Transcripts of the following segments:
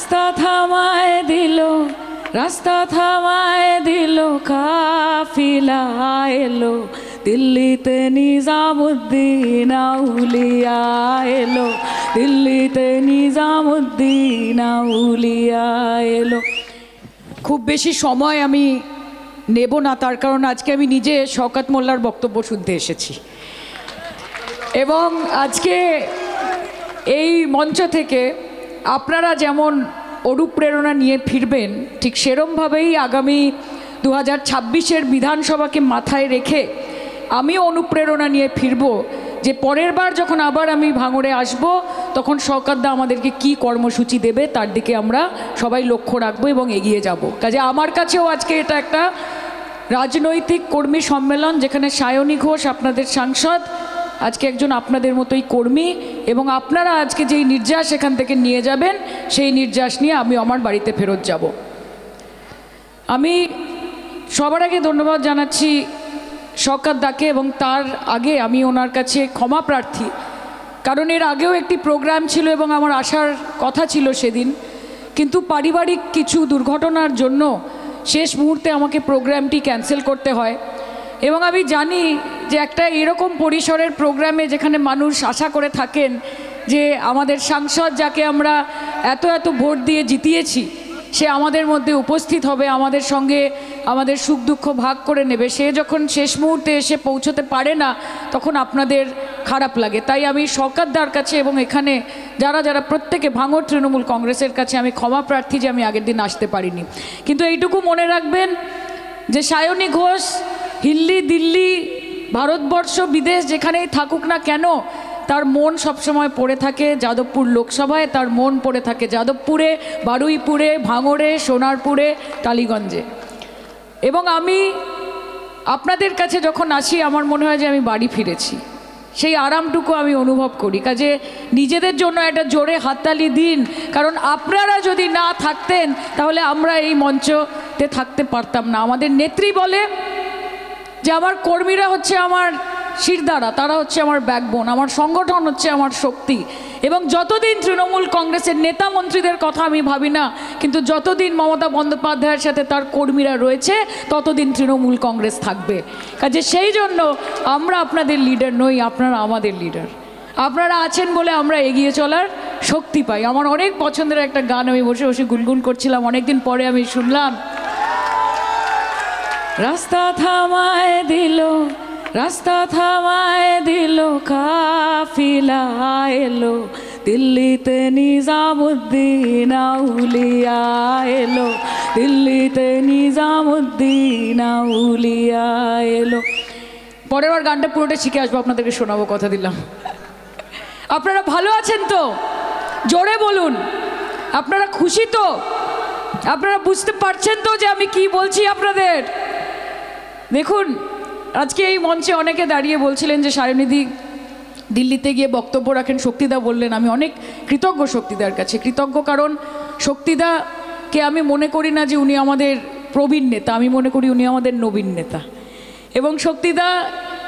রাস্তা থামায় দিল, রাস্তা থামায় দিল, কাফিলা এলো দিল্লিতে, নিজামুদ্দিন আউলিয়া এলো দিল্লিতে, নিজামুদ্দিন আউলিয়া এলো। খুব বেশি সময় আমি নেব না, তার কারণ আজকে আমি নিজে শওকত মোল্লার বক্তব্য শুনতে এসেছি এবং আজকে এই মঞ্চ থেকে আপনারা যেমন অনুপ্রেরণা নিয়ে ফিরবেন, ঠিক সেরমভাবেই আগামী 2026-এর বিধানসভাকে মাথায় রেখে আমিও অনুপ্রেরণা নিয়ে ফিরব যে পরের বার যখন আবার আমি ভাঙড়ে আসব তখন শওকতদা আমাদেরকে কি কর্মসূচি দেবে তার দিকে আমরা সবাই লক্ষ্য রাখবো এবং এগিয়ে যাব। কাজে আমার কাছেও আজকে এটা একটা রাজনৈতিক কর্মী সম্মেলন, যেখানে সায়নী ঘোষ আপনাদের সাংসদ আজকে একজন আপনাদের মতোই কর্মী, এবং আপনারা আজকে যেই নির্যাস এখান থেকে নিয়ে যাবেন সেই নির্যাস নিয়ে আমি আমার বাড়িতে ফেরত যাব। আমি সবার আগে ধন্যবাদ জানাচ্ছি শওকতদাকে, এবং তার আগে আমি ওনার কাছে ক্ষমা প্রার্থী, কারণ এর আগেও একটি প্রোগ্রাম ছিল এবং আমার আসার কথা ছিল সেদিন, কিন্তু পারিবারিক কিছু দুর্ঘটনার জন্য শেষ মুহূর্তে আমাকে প্রোগ্রামটি ক্যান্সেল করতে হয়। এবং আমি জানি যে একটা এরকম পরিসরের প্রোগ্রামে যেখানে মানুষ আশা করে থাকেন যে আমাদের সাংসদ যাকে আমরা এত এত ভোট দিয়ে জিতিয়েছি সে আমাদের মধ্যে উপস্থিত হবে, আমাদের সঙ্গে আমাদের সুখ দুঃখ ভাগ করে নেবে, সে যখন শেষ মুহূর্তে এসে পৌঁছতে পারে না তখন আপনাদের খারাপ লাগে। তাই আমি শওকতদার কাছে এবং এখানে যারা যারা প্রত্যেকে ভাঙড় তৃণমূল কংগ্রেসের কাছে আমি ক্ষমা প্রার্থী যে আমি আগের দিন আসতে পারিনি। কিন্তু এইটুকু মনে রাখবেন যে সায়নী ঘোষ হিল্লি দিল্লি ভারতবর্ষ বিদেশ যেখানেই থাকুক না কেন তার মন সবসময় পড়ে থাকে যাদবপুর লোকসভায়, তার মন পড়ে থাকে যাদবপুরে, বারুইপুরে, ভাঙড়ে, সোনারপুরে, টালিগঞ্জে। এবং আমি আপনাদের কাছে যখন আসি আমার মনে হয় যে আমি বাড়ি ফিরেছি, সেই আরামটুকু আমি অনুভব করি। কাজে নিজেদের জন্য একটা জোরে হাততালি দিন, কারণ আপনারা যদি না থাকতেন তাহলে আমরা এই মঞ্চতে থাকতে পারতাম না। আমাদের নেত্রী বলে যে আমার কর্মীরা হচ্ছে আমার শিরদাঁড়া, তারা হচ্ছে আমার ব্যাকবোন, আমার সংগঠন হচ্ছে আমার শক্তি। এবং যতদিন তৃণমূল কংগ্রেসের নেতা মন্ত্রীদের কথা আমি ভাবি না, কিন্তু যতদিন মমতা বন্দ্যোপাধ্যায়ের সাথে তার কর্মীরা রয়েছে ততদিন তৃণমূল কংগ্রেস থাকবে। কাজে সেই জন্য আমরা আপনাদের লিডার নই, আপনারা আমাদের লিডার। আপনারা আছেন বলে আমরা এগিয়ে চলার শক্তি পাই। আমার অনেক পছন্দের একটা গান আমি বসে বসে গুনগুন করছিলাম, অনেকদিন পরে আমি শুনলাম। রাস্তা থামায় দিল, রাস্তা থামায় দিল, কাফিলা এলো দিল্লিতে, নিজামুদ্দিন আউলিয়া এলো দিল্লিতে, নিজামুদ্দিন আউলিয়া এলো। পরের বার গানটা পুরোটা শিখে আসবো, আপনাদেরকে শোনাবো, কথা দিলাম। আপনারা ভালো আছেন তো? জোরে বলুন। আপনারা খুশি তো? আপনারা বুঝতে পারছেন তো যে আমি কি বলছি আপনাদের? দেখুন, আজকে এই মঞ্চে অনেকে দাঁড়িয়ে বলছিলেন যে সায়নীদি দিল্লিতে গিয়ে বক্তব্য রাখেন, শক্তিদা বললেন। আমি অনেক কৃতজ্ঞ শক্তিদার কাছে, কৃতজ্ঞ কারণ শক্তিদাকে আমি মনে করি না যে উনি আমাদের প্রবীণ নেতা, আমি মনে করি উনি আমাদের নবীন নেতা। এবং শক্তিদা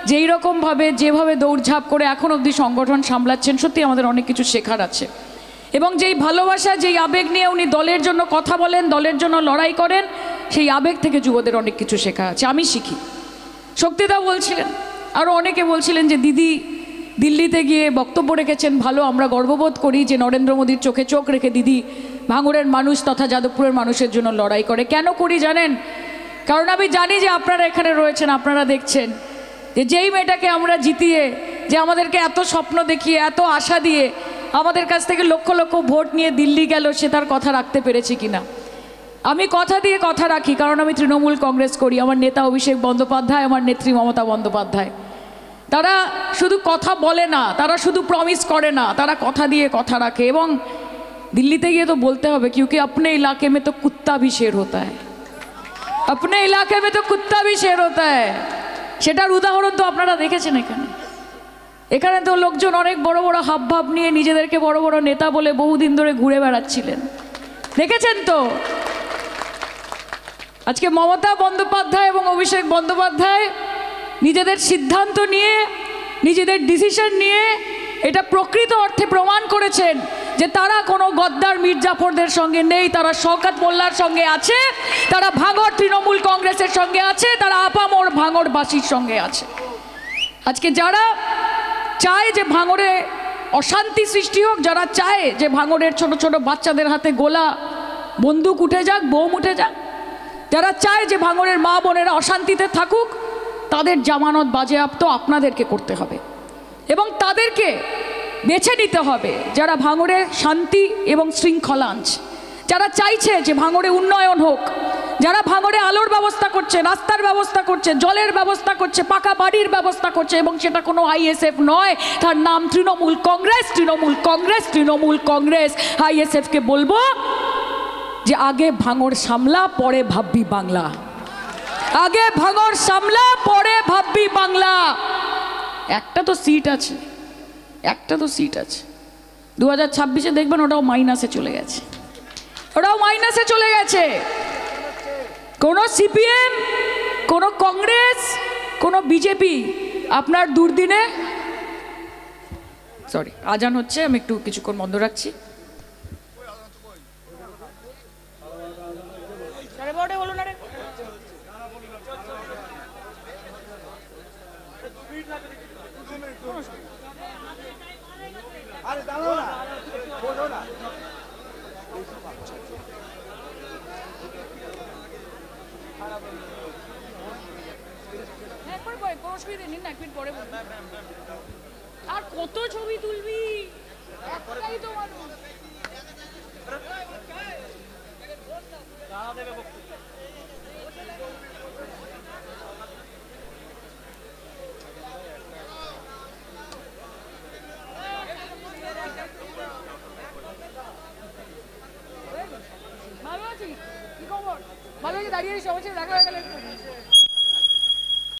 যেই রকমভাবে যেভাবে দৌড়ঝাঁপ করে এখন অবধি সংগঠন সামলাচ্ছেন, সত্যি আমাদের অনেক কিছু শেখার আছে। এবং যেই ভালোবাসা, যেই আবেগ নিয়ে উনি দলের জন্য কথা বলেন, দলের জন্য লড়াই করেন, সেই আবেগ থেকে যুবদের অনেক কিছু শেখা আছে, আমি শিখি। শক্তিদা বলছিলেন, আরও অনেকে বলছিলেন যে দিদি দিল্লিতে গিয়ে বক্তব্য রেখেছেন, ভালো, আমরা গর্ববোধ করি যে নরেন্দ্র মোদীর চোখে চোখ রেখে দিদি ভাঙড়ের মানুষ তথা যাদবপুরের মানুষের জন্য লড়াই করে। কেন করি জানেন? কারণ আমি জানি যে আপনারা এখানে রয়েছেন, আপনারা দেখছেন যে যেই মেয়েটাকে আমরা জিতিয়ে, যে আমাদেরকে এত স্বপ্ন দেখিয়ে, এত আশা দিয়ে আমাদের কাছ থেকে লক্ষ লক্ষ ভোট নিয়ে দিল্লি গেল, সে তার কথা রাখতে পেরেছে কিনা। আমি কথা দিয়ে কথা রাখি, কারণ আমি তৃণমূল কংগ্রেস করি। আমার নেতা অভিষেক বন্দ্যোপাধ্যায়, আমার নেত্রী মমতা বন্দ্যোপাধ্যায়, তারা শুধু কথা বলে না, তারা শুধু প্রমিস করে না, তারা কথা দিয়ে কথা রাখে। এবং দিল্লিতে গিয়ে তো বলতে হবে, क्योंकि अपने इलाके में तो कुत्ता भी शेर होता है, अपने इलाके में तो कुत्ता भी शेर होता है। সেটার উদাহরণ তো আপনারা দেখেছেন। এখানে তো লোকজন অনেক বড় বড় হাবভাব নিয়ে নিজেদেরকে বড় বড় নেতা বলে বহুদিন ধরে ঘুরে বেড়াচ্ছিলেন, দেখেছেন তো। আজকে মমতা বন্দ্যোপাধ্যায় এবং অভিষেক বন্দ্যোপাধ্যায় নিজেদের সিদ্ধান্ত নিয়ে, নিজেদের ডিসিশন নিয়ে এটা প্রকৃত অর্থে প্রমাণ করেছেন যে যে তারা কোনো গদ্দার মির্জাফরদের সঙ্গে নেই, তারা শওকত মোল্লার সঙ্গে আছে, তারা ভাঙড় তৃণমূল কংগ্রেসের সঙ্গে আছে, তারা আপামর ভাঙড়বাসীর সঙ্গে আছে। আজকে যারা চায় যে ভাঙড়ে অশান্তি সৃষ্টি হোক, যারা চায় যে ভাঙড়ের ছোট ছোট বাচ্চাদের হাতে গোলা বন্দুক উঠে যাক, বোম উঠে যাক, যারা চায় যে ভাঙড়ের মা বোনেরা অশান্তিতে থাকুক, তাদের জামানত বাজেয়াপ্ত আপনাদেরকে করতে হবে এবং তাদেরকে বেছে নিতে হবে যারা ভাঙড়ে শান্তি এবং শৃঙ্খলা আনছে, যারা চাইছে যে ভাঙড়ে উন্নয়ন হোক, যারা ভাঙড়ে আলোর ব্যবস্থা করছে, রাস্তার ব্যবস্থা করছে, জলের ব্যবস্থা করছে, পাকা বাড়ির ব্যবস্থা করছে, এবং সেটা কোনো আইএসএফ নয়, তার নাম তৃণমূল কংগ্রেস। তৃণমূল কংগ্রেস, তৃণমূল কংগ্রেস। আইএসএফকে বলবো যে আগে ভাঙড় সামলা, পরে ভাববি বাংলা। আগে ভাঙড় সামলা, পরে ভাববি বাংলা। একটা তো সিট আছে, একটা তো সিট আছে। 2026-এ দেখবেন ওটাও মাইনাসে চলে গেছে, ওটাও মাইনাসে চলে গেছে। কোনো সিপিএম, কোনো কংগ্রেস, কোনো বিজেপি আপনার দুর্দিনে, সরি আজান হচ্ছে, আমি একটু কিছুক্ষণ বন্ধ রাখছি। বলুন না রে, আরে দাঁড়াও না, বলো না। একবার পরে কোনো অসুবিধা নেই, না এক মিনিট পরে বলবো। আর কত ছবি তুলবি, একটাই তো মানুষ। ভালো আছি, কি খবর? ভালো আছি, দাঁড়িয়ে সমস্যা দেখা হয়ে গেলে